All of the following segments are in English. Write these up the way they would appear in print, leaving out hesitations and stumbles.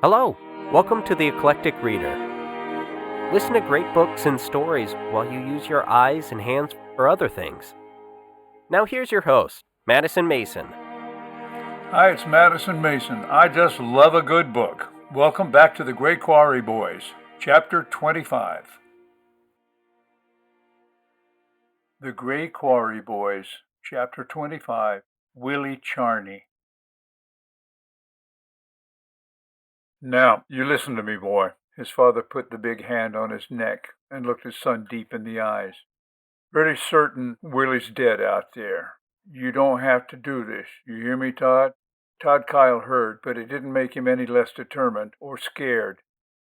Hello, welcome to the Eclectic Reader. Listen to great books and stories while you use your eyes and hands for other things. Now here's your host, Madison Mason. Hi, it's Madison Mason. I just love a good book. Welcome back to the Great Quarry Boys, Chapter 25. The Great Quarry Boys, Chapter 25, Willy Charney. Now, you listen to me, boy. His father put the big hand on his neck and looked his son deep in the eyes. Pretty certain Willy's dead out there. You don't have to do this. You hear me, Todd? Todd Kyle heard, but it didn't make him any less determined or scared.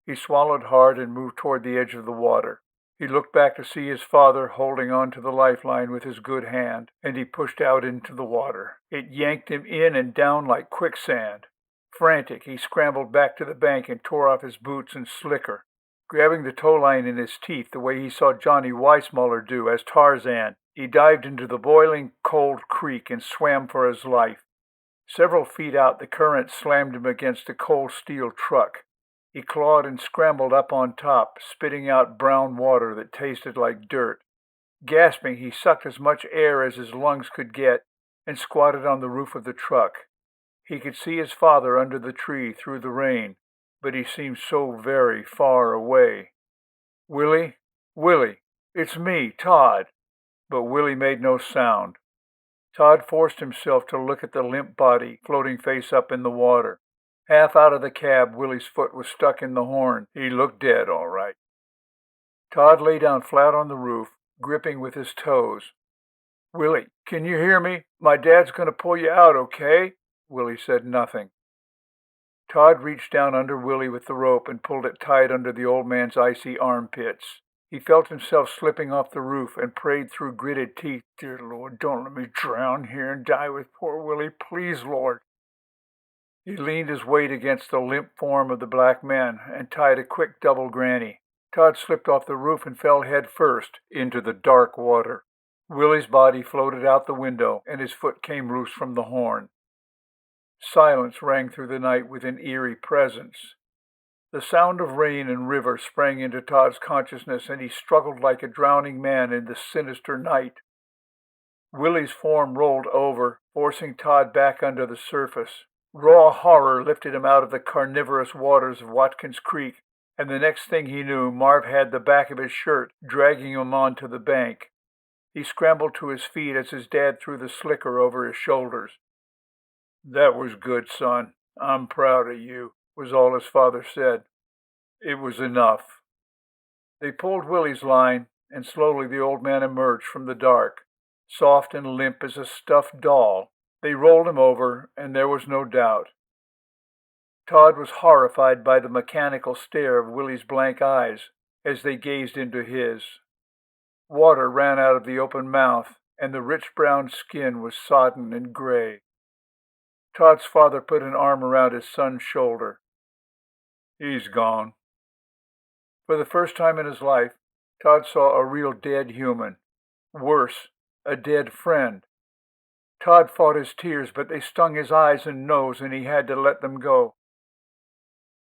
He swallowed hard and moved toward the edge of the water. He looked back to see his father holding on to the lifeline with his good hand, and he pushed out into the water. It yanked him in and down like quicksand. Frantic, he scrambled back to the bank and tore off his boots and slicker. Grabbing the tow line in his teeth the way he saw Johnny Weissmuller do as Tarzan, he dived into the boiling cold creek and swam for his life. Several feet out, the current slammed him against a cold steel truck. He clawed and scrambled up on top, spitting out brown water that tasted like dirt. Gasping, he sucked as much air as his lungs could get and squatted on the roof of the truck. He could see his father under the tree through the rain, but he seemed so very far away. "Willy? Willy, it's me, Todd." But Willy made no sound. Todd forced himself to look at the limp body floating face up in the water. Half out of the cab, Willy's foot was stuck in the horn. He looked dead, all right. Todd lay down flat on the roof, gripping with his toes. "Willy, can you hear me? My dad's going to pull you out, okay?" Willy said nothing. Todd reached down under Willy with the rope and pulled it tight under the old man's icy armpits. He felt himself slipping off the roof and prayed through gritted teeth, "Dear Lord, don't let me drown here and die with poor Willy. Please, Lord." He leaned his weight against the limp form of the black man and tied a quick double granny. Todd slipped off the roof and fell head first into the dark water. Willy's body floated out the window and his foot came loose from the horn. Silence rang through the night with an eerie presence. The sound of rain and river sprang into Todd's consciousness, and he struggled like a drowning man in the sinister night. Willy's form rolled over, forcing Todd back under the surface. Raw horror lifted him out of the carnivorous waters of Watkins Creek, and the next thing he knew, Marv had the back of his shirt, dragging him onto the bank. He scrambled to his feet as his dad threw the slicker over his shoulders. "That was good, son. I'm proud of you," was all his father said. It was enough. They pulled Willy's line, and slowly the old man emerged from the dark, soft and limp as a stuffed doll. They rolled him over, and there was no doubt. Todd was horrified by the mechanical stare of Willy's blank eyes as they gazed into his. Water ran out of the open mouth, and the rich brown skin was sodden and gray. Todd's father put an arm around his son's shoulder. "He's gone." For the first time in his life, Todd saw a real dead human. Worse, a dead friend. Todd fought his tears, but they stung his eyes and nose, and he had to let them go.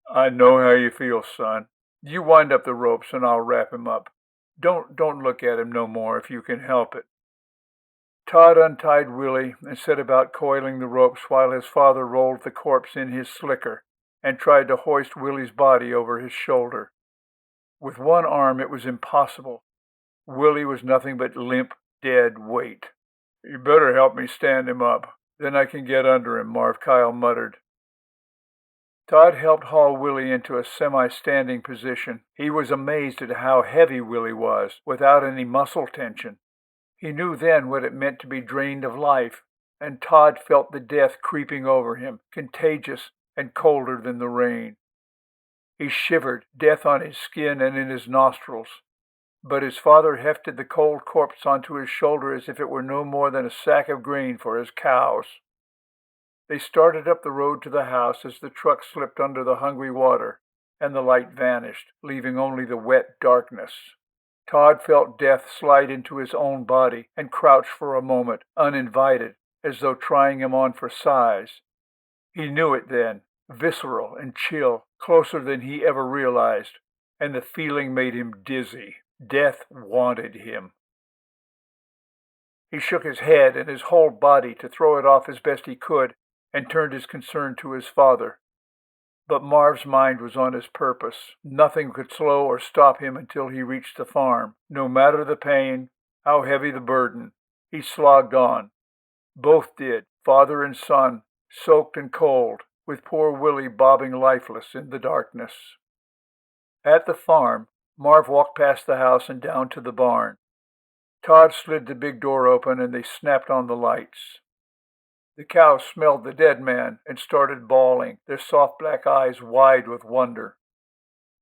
"I know how you feel, son. You wind up the ropes, and I'll wrap him up. Don't look at him no more if you can help it." Todd untied Willy and set about coiling the ropes while his father rolled the corpse in his slicker and tried to hoist Willy's body over his shoulder. With one arm it was impossible. Willy was nothing but limp, dead weight. "You better help me stand him up. Then I can get under him," Marv Kyle muttered. Todd helped haul Willy into a semi-standing position. He was amazed at how heavy Willy was, without any muscle tension. He knew then what it meant to be drained of life, and Todd felt the death creeping over him, contagious and colder than the rain. He shivered, death on his skin and in his nostrils. But his father hefted the cold corpse onto his shoulder as if it were no more than a sack of grain for his cows. They started up the road to the house as the truck slipped under the hungry water, and the light vanished, leaving only the wet darkness. Todd felt death slide into his own body and crouched for a moment, uninvited, as though trying him on for size. He knew it then, visceral and chill, closer than he ever realized, and the feeling made him dizzy. Death wanted him. He shook his head and his whole body to throw it off as best he could, and turned his concern to his father. But Marv's mind was on his purpose. Nothing could slow or stop him until he reached the farm. No matter the pain, how heavy the burden, he slogged on. Both did, father and son, soaked and cold, with poor Willy bobbing lifeless in the darkness. At the farm, Marv walked past the house and down to the barn. Todd slid the big door open and they snapped on the lights. The cows smelled the dead man and started bawling, their soft black eyes wide with wonder.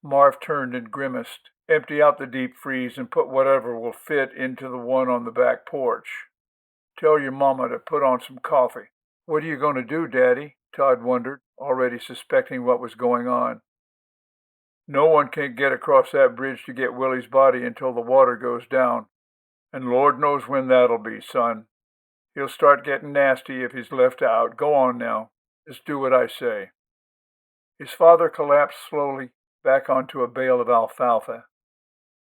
Marv turned and grimaced. Empty out the deep freeze and put whatever will fit into the one on the back porch. Tell your mama to put on some coffee. What are you going to do, Daddy? Todd wondered, already suspecting what was going on. No one can get across that bridge to get Willy's body until the water goes down. And Lord knows when that'll be, son. He'll start getting nasty if he's left out. Go on now. Just do what I say. His father collapsed slowly back onto a bale of alfalfa.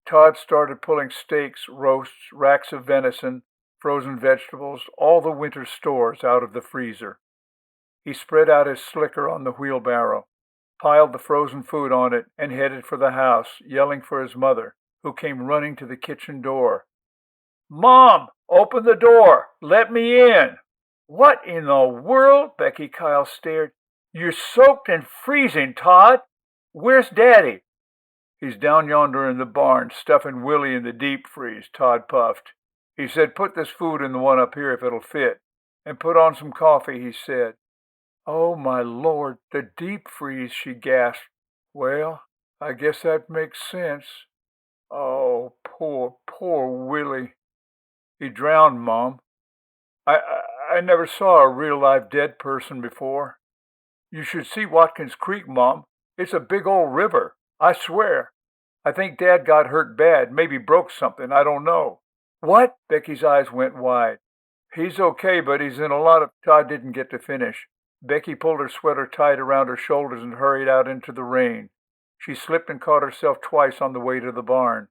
Todd started pulling steaks, roasts, racks of venison, frozen vegetables, all the winter stores out of the freezer. He spread out his slicker on the wheelbarrow, piled the frozen food on it, and headed for the house, yelling for his mother, who came running to the kitchen door. Mom, open the door. Let me in. What in the world? Becky Kyle stared. You're soaked and freezing, Todd. Where's Daddy? He's down yonder in the barn, stuffing Willy in the deep freeze, Todd puffed. He said, put this food in the one up here if it'll fit. And put on some coffee, he said. Oh, my Lord, the deep freeze, she gasped. Well, I guess that makes sense. Oh, poor Willy. He drowned, Mom. I never saw a real live dead person before. You should see Watkins Creek, Mom. It's a big old river. I swear. I think Dad got hurt bad, maybe broke something, I don't know. What? Becky's eyes went wide. He's okay, but he's in a lot of... Todd didn't get to finish. Becky pulled her sweater tight around her shoulders and hurried out into the rain. She slipped and caught herself twice on the way to the barn.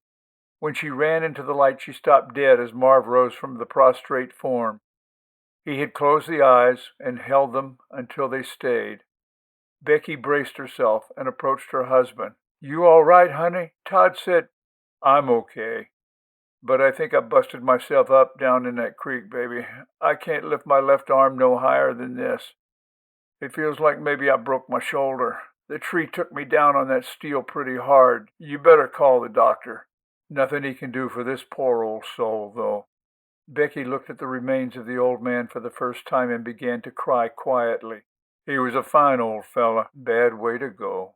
When she ran into the light, she stopped dead as Marv rose from the prostrate form. He had closed the eyes and held them until they stayed. Becky braced herself and approached her husband. You all right, honey? Todd said, I'm okay. But I think I busted myself up down in that creek, baby. I can't lift my left arm no higher than this. It feels like maybe I broke my shoulder. The tree took me down on that steel pretty hard. You better call the doctor. Nothing he can do for this poor old soul, though. Becky looked at the remains of the old man for the first time and began to cry quietly. He was a fine old fella. Bad way to go.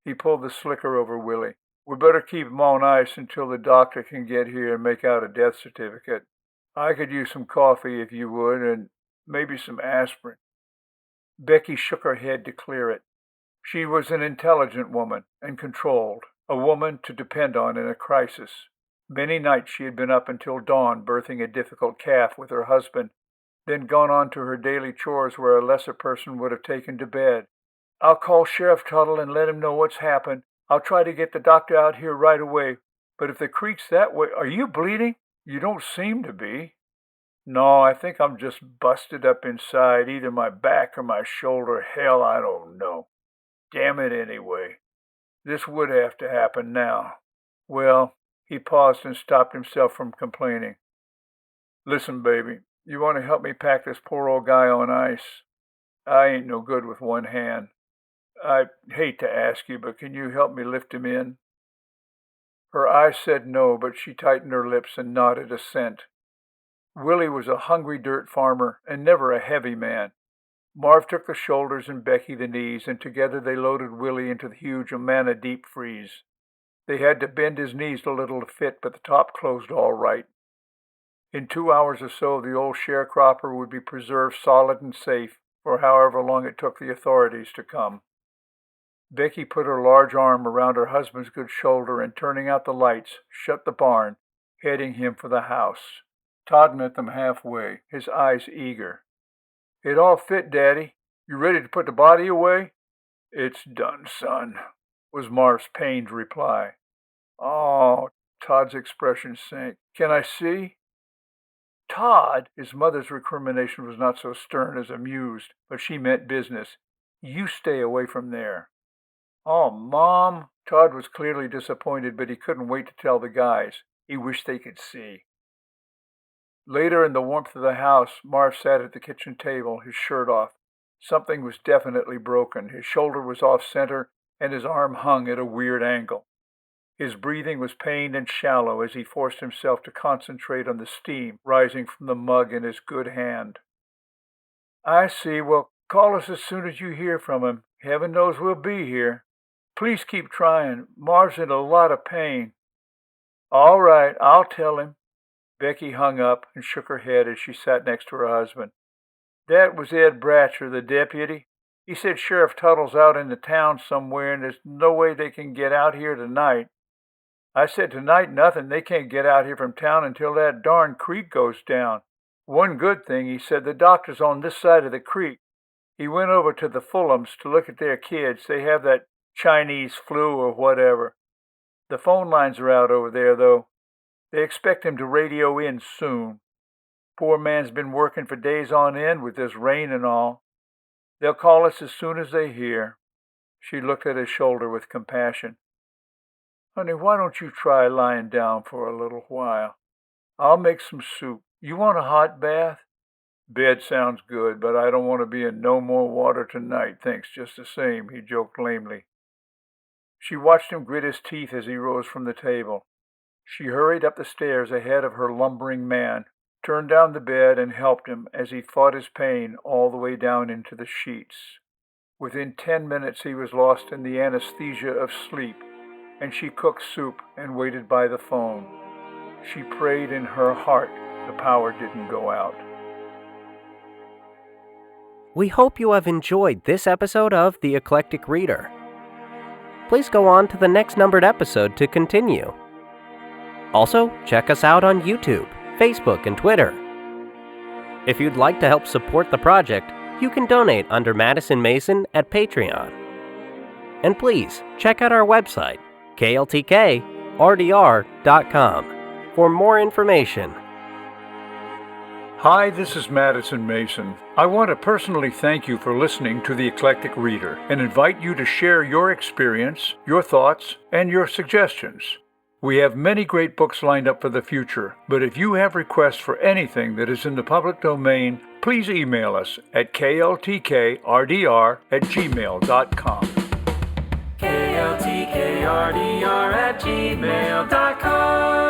He pulled the slicker over Willy. We better keep him on ice until the doctor can get here and make out a death certificate. I could use some coffee if you would, and maybe some aspirin. Becky shook her head to clear it. She was an intelligent woman and controlled, a woman to depend on in a crisis. Many nights she had been up until dawn birthing a difficult calf with her husband, then gone on to her daily chores where a lesser person would have taken to bed. I'll call Sheriff Tuttle and let him know what's happened. I'll try to get the doctor out here right away. But if the creek's that way... Are you bleeding? You don't seem to be. No, I think I'm just busted up inside, either my back or my shoulder. Hell, I don't know. Damn it anyway. This would have to happen now. Well, he paused and stopped himself from complaining. Listen, baby, you want to help me pack this poor old guy on ice? I ain't no good with one hand. I hate to ask you, but can you help me lift him in? Her eyes said no, but she tightened her lips and nodded assent. Willy was a hungry dirt farmer and never a heavy man. Marv took the shoulders and Becky the knees, and together they loaded Willy into the huge Amana deep freeze. They had to bend his knees a little to fit, but the top closed all right. In 2 hours or so, the old sharecropper would be preserved solid and safe for however long it took the authorities to come. Becky put her large arm around her husband's good shoulder and, turning out the lights, shut the barn, heading him for the house. Todd met them halfway, his eyes eager. It all fit, Daddy. You ready to put the body away? "It's done, son," was Marv's pained reply. "Oh," Todd's expression sank. "Can I see?" "Todd," his mother's recrimination was not so stern as amused, but she meant business. "You stay away from there." "Oh, Mom." Todd was clearly disappointed, but he couldn't wait to tell the guys. He wished they could see. Later, in the warmth of the house, Marv sat at the kitchen table, his shirt off. Something was definitely broken. His shoulder was off center, and his arm hung at a weird angle. His breathing was pained and shallow as he forced himself to concentrate on the steam rising from the mug in his good hand. "I see. Well, call us as soon as you hear from him. Heaven knows we'll be here. Please keep trying. Marv's in a lot of pain." "All right, I'll tell him." Becky hung up and shook her head as she sat next to her husband. "That was Ed Bratcher, the deputy. He said Sheriff Tuttle's out in the town somewhere and there's no way they can get out here tonight. I said tonight nothing. They can't get out here from town until that darn creek goes down. One good thing, he said, the doctor's on this side of the creek. He went over to the Fulhams to look at their kids. They have that Chinese flu or whatever. The phone lines are out over there, though. They expect him to radio in soon. Poor man's been working for days on end with this rain and all. They'll call us as soon as they hear." She looked at his shoulder with compassion. "Honey, why don't you try lying down for a little while? I'll make some soup. You want a hot bath?" "Bed sounds good, but I don't want to be in no more water tonight, thanks just the same," he joked lamely. She watched him grit his teeth as he rose from the table. She hurried up the stairs ahead of her lumbering man, turned down the bed, and helped him as he fought his pain all the way down into the sheets. Within 10 minutes he was lost in the anesthesia of sleep, and she cooked soup and waited by the phone. She prayed in her heart the power didn't go out. We hope you have enjoyed this episode of The Eclectic Reader. Please go on to the next numbered episode to continue. Also, check us out on YouTube, Facebook, and Twitter. If you'd like to help support the project, you can donate under Madison Mason at Patreon. And please, check out our website, kltkrdr.com, for more information. Hi, this is Madison Mason. I want to personally thank you for listening to The Eclectic Reader and invite you to share your experience, your thoughts, and your suggestions. We have many great books lined up for the future, but if you have requests for anything that is in the public domain, please email us at kltkrdr@gmail.com. kltkrdr@gmail.com